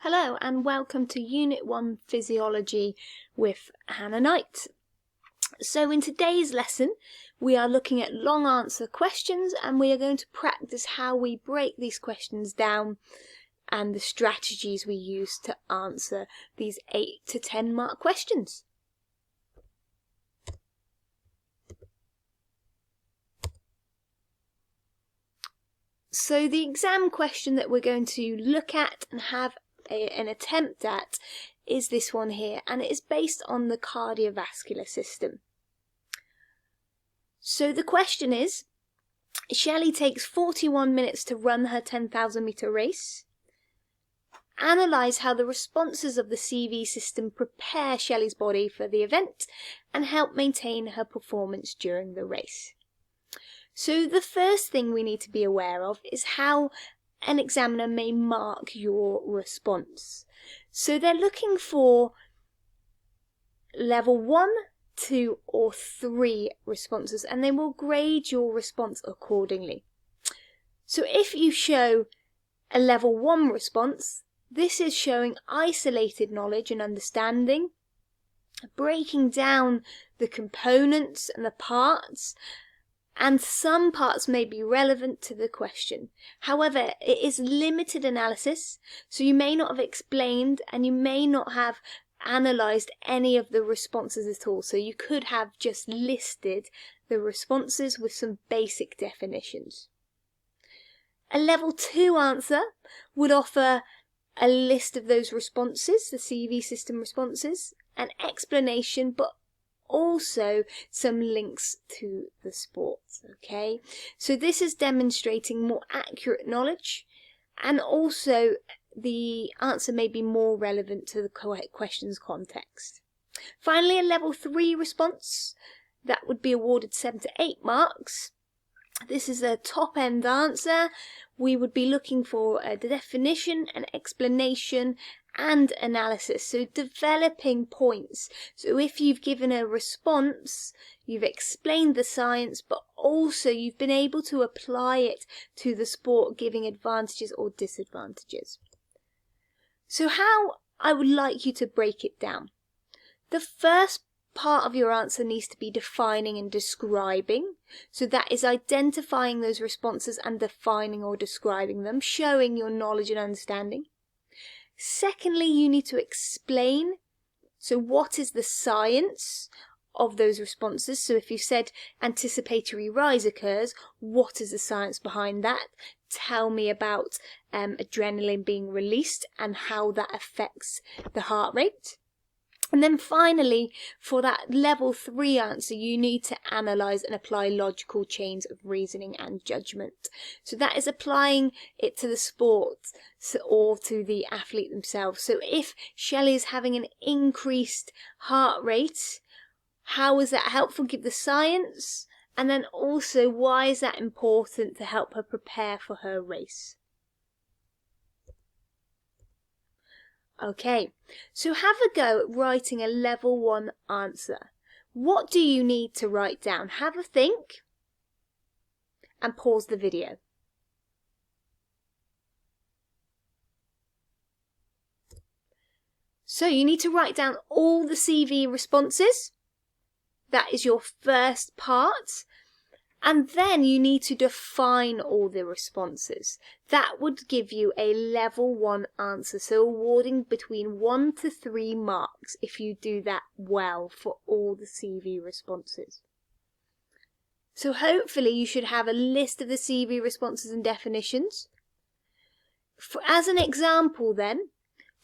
Hello and welcome to Unit 1 Physiology with Hannah Knight. So in today's lesson we are looking at long answer questions and we are going to practice how we break these questions down and the strategies we use to answer these 8 to 10 mark questions. So the exam question that we're going to look at and have an attempt at is this one here, and it is based on the cardiovascular system. So the question is, Shelley takes 41 minutes to run her 10,000 metre race. Analyse how the responses of the CV system prepare Shelley's body for the event and help maintain her performance during the race. So the first thing we need to be aware of is how an examiner may mark your response. So they're looking for level 1, 2 or 3 responses, and they will grade your response accordingly. So if you show a level 1 response, this is showing isolated knowledge and understanding, breaking down the components and the parts, and some parts may be relevant to the question. However, it is limited analysis, so you may not have explained and you may not have analysed any of the responses at all. So you could have just listed the responses with some basic definitions. A level 2 answer would offer a list of those responses, the CV system responses, an explanation, but also some links to the sports. Okay, so this is demonstrating more accurate knowledge, and also the answer may be more relevant to the question's context. Finally, a level 3 response that would be awarded 7 to 8 marks. This is a top end answer. We would be looking for a definition, an explanation and analysis, so developing points. So if you've given a response, you've explained the science, but also you've been able to apply it to the sport, giving advantages or disadvantages. So how I would like you to break it down. The first part of your answer needs to be defining and describing. So that is identifying those responses and defining or describing them, showing your knowledge and understanding. Secondly, you need to explain. So what is the science of those responses? So if you said anticipatory rise occurs, what is the science behind that? Tell me about adrenaline being released and how that affects the heart rate. And then finally, for that level 3 answer, you need to analyse and apply logical chains of reasoning and judgment. So that is applying it to the sport or to the athlete themselves. So if Shelley is having an increased heart rate, how is that helpful? Give the science. And then also, why is that important to help her prepare for her race? Okay, so have a go at writing a level 1 answer. What do you need to write down? Have a think and pause the video. So you need to write down all the CV responses. That is your first part. And then you need to define all the responses. That would give you a level 1 answer, so awarding between 1 to 3 marks if you do that well for all the CV responses. So hopefully you should have a list of the CV responses and definitions. As an example then,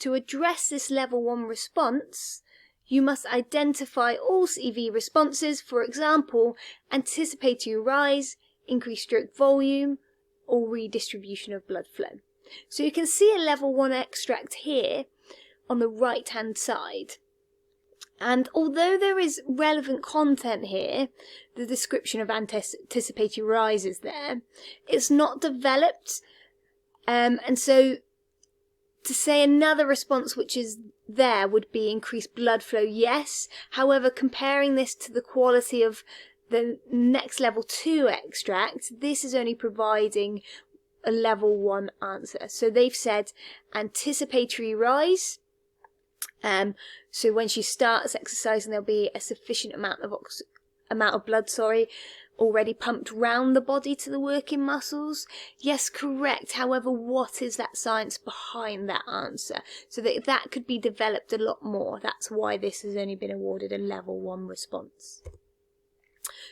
to address this level 1 response, you must identify all CV responses, for example, anticipatory rise, increased stroke volume, or redistribution of blood flow. So you can see a level 1 extract here on the right hand side. And although there is relevant content here, the description of anticipatory rise is there, it's not developed. And so to say another response which is there would be increased blood flow, yes. However, comparing this to the quality of the next level 2 extract, this is only providing a level 1 answer. So they've said anticipatory rise. So when she starts exercising, there'll be a sufficient amount of blood, already pumped round the body to the working muscles. Yes, correct. However, what is that science behind that answer? So that could be developed a lot more. That's why this has only been awarded a level 1 response.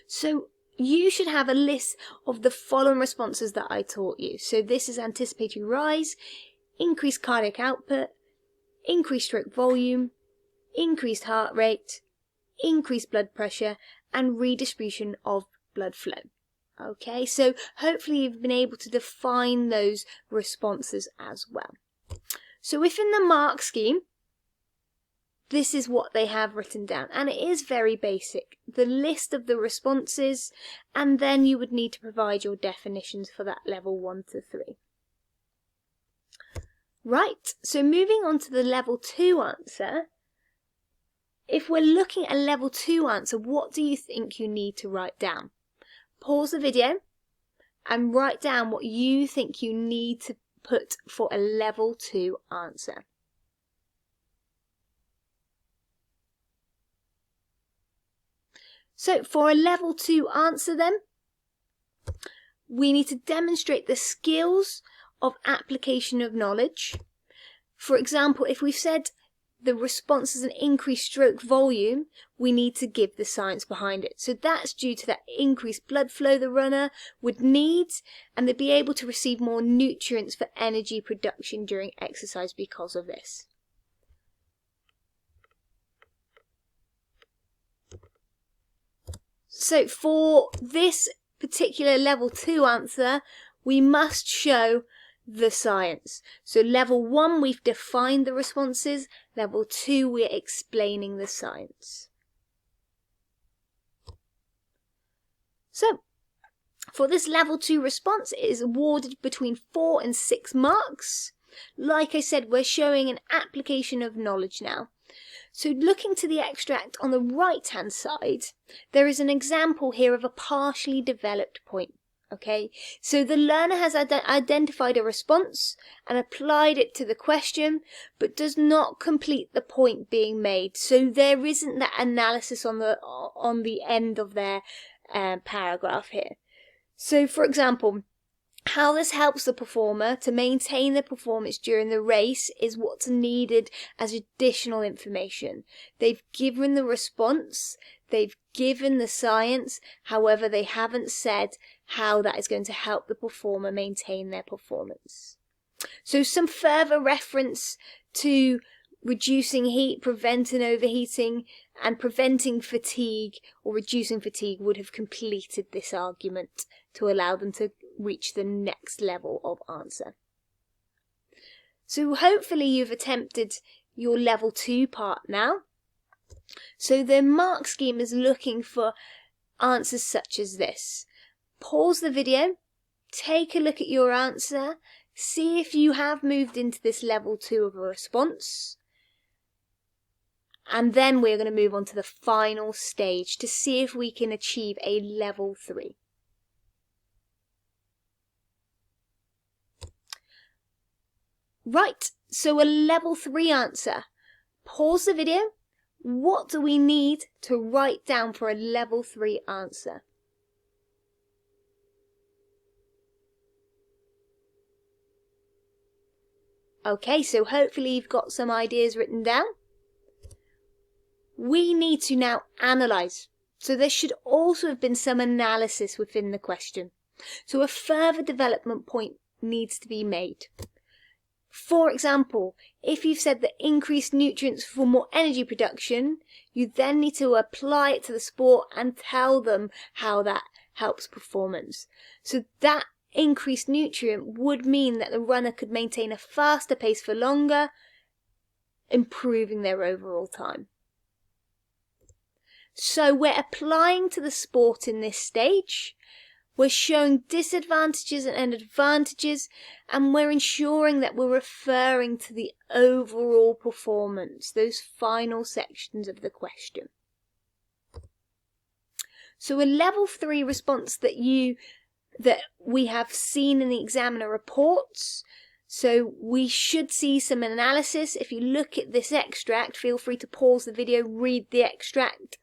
So you should have a list of the following responses that I taught you. So this is anticipatory rise, increased cardiac output, increased stroke volume, increased heart rate, increased blood pressure, and redistribution of blood flow. Okay, so hopefully you've been able to define those responses as well. So within the mark scheme, this is what they have written down, and it is very basic. The list of the responses, and then you would need to provide your definitions for that level 1 to 3. Right, so moving on to the level 2 answer. If we're looking at a level 2 answer, what do you think you need to write down? Pause the video and write down what you think you need to put for a level 2 answer. So for a level 2 answer then, we need to demonstrate the skills of application of knowledge. For example, if we've said the response is an increased stroke volume, we need to give the science behind it. So that's due to that increased blood flow the runner would need, and they'd be able to receive more nutrients for energy production during exercise because of this. So for this particular level 2 answer, we must show the science. So level 1, we've defined the responses. Level 2, we're explaining the science. So for this level 2 response, it is awarded between 4 and 6 marks. Like I said, we're showing an application of knowledge now. So looking to the extract on the right hand side, there is an example here of a partially developed point. Okay, so the learner has identified a response and applied it to the question, but does not complete the point being made. So there isn't that analysis on the end of their paragraph here. So for example, how this helps the performer to maintain their performance during the race is what's needed as additional information. They've given the response, they've given the science, however they haven't said how that is going to help the performer maintain their performance. So some further reference to reducing heat, preventing overheating, and preventing fatigue or reducing fatigue would have completed this argument to allow them to reach the next level of answer. So hopefully you've attempted your level 2 part now. So the mark scheme is looking for answers such as this. Pause the video, take a look at your answer, see if you have moved into this level 2 of a response. And then we're going to move on to the final stage to see if we can achieve a level 3. Right, so a level 3 answer. Pause the video. What do we need to write down for a level 3 answer? Okay, so hopefully you've got some ideas written down. We need to now analyse. So there should also have been some analysis within the question. So a further development point needs to be made. For example, if you've said that increased nutrients for more energy production, you then need to apply it to the sport and tell them how that helps performance. So that increased nutrient would mean that the runner could maintain a faster pace for longer, improving their overall time. So we're applying to the sport in this stage. We're showing disadvantages and advantages, and we're ensuring that we're referring to the overall performance, those final sections of the question. So a level 3 response that you that we have seen in the examiner reports. So we should see some analysis. If you look at this extract, feel free to pause the video, read the extract.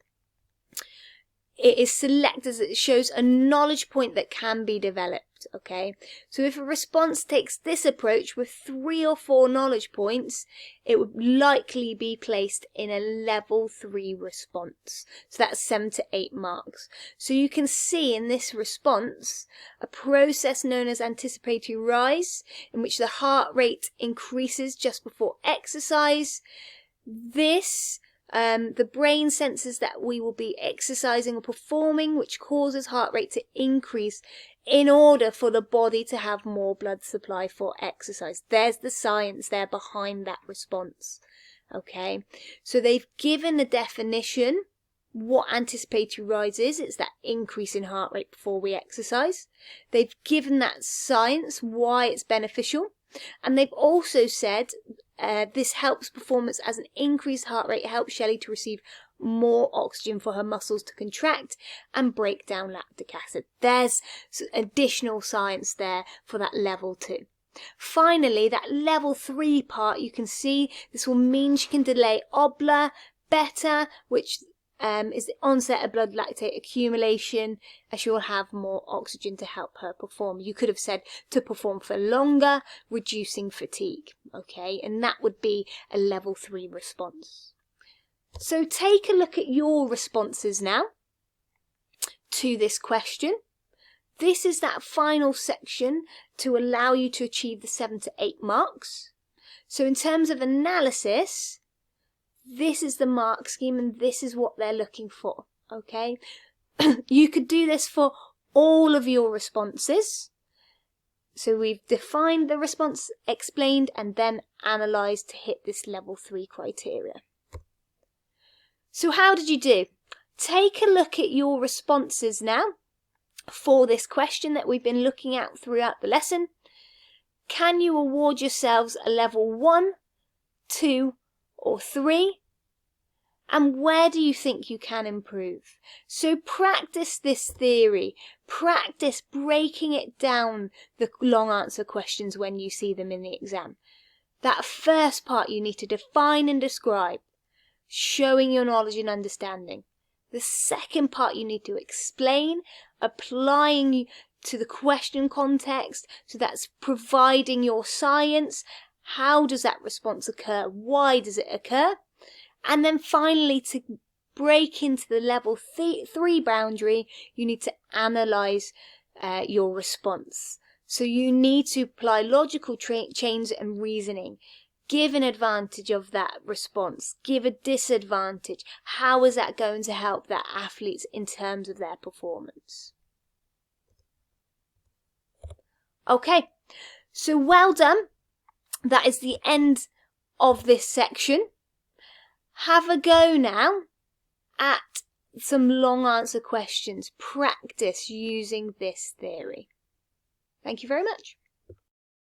It is selected as it shows a knowledge point that can be developed, okay? So if a response takes this approach with 3 or 4 knowledge points, it would likely be placed in a level 3 response. So that's 7 to 8 marks. So you can see in this response a process known as anticipatory rise, in which the heart rate increases just before exercise. The brain senses that we will be exercising or performing, which causes heart rate to increase in order for the body to have more blood supply for exercise. There's the science there behind that response. Okay, so they've given a definition what anticipatory rise is. It's that increase in heart rate before we exercise. They've given that science, why it's beneficial. And they've also said this helps performance as an increased heart rate helps Shelley to receive more oxygen for her muscles to contract and break down lactic acid. There's additional science there for that level 2. Finally, that level 3 part, you can see this will mean she can delay OBLA better, which is the onset of blood lactate accumulation, as she will have more oxygen to help her perform. You could have said to perform for longer, reducing fatigue, okay? And that would be a level 3 response. So take a look at your responses now to this question. This is that final section to allow you to achieve the 7 to 8 marks. So in terms of analysis, this is the mark scheme and this is what they're looking for, okay? You could do this for all of your responses. So we've defined the response, explained, and then analysed to hit this level 3 criteria. So how did you do? Take a look at your responses now for this question that we've been looking at throughout the lesson. Can you award yourselves a level 1, 2, or 3? And where do you think you can improve? So practice this theory. Practice breaking it down, the long answer questions when you see them in the exam. That first part you need to define and describe, showing your knowledge and understanding. The second part you need to explain, applying to the question context. So that's providing your science. How does that response occur? Why does it occur? And then finally, to break into the level 3 boundary, you need to analyse your response. So you need to apply logical chains and reasoning. Give an advantage of that response. Give a disadvantage. How is that going to help that athletes in terms of their performance? Okay, so well done. That is the end of this section. Have a go now at some long answer questions. Practice using this theory. Thank you very much.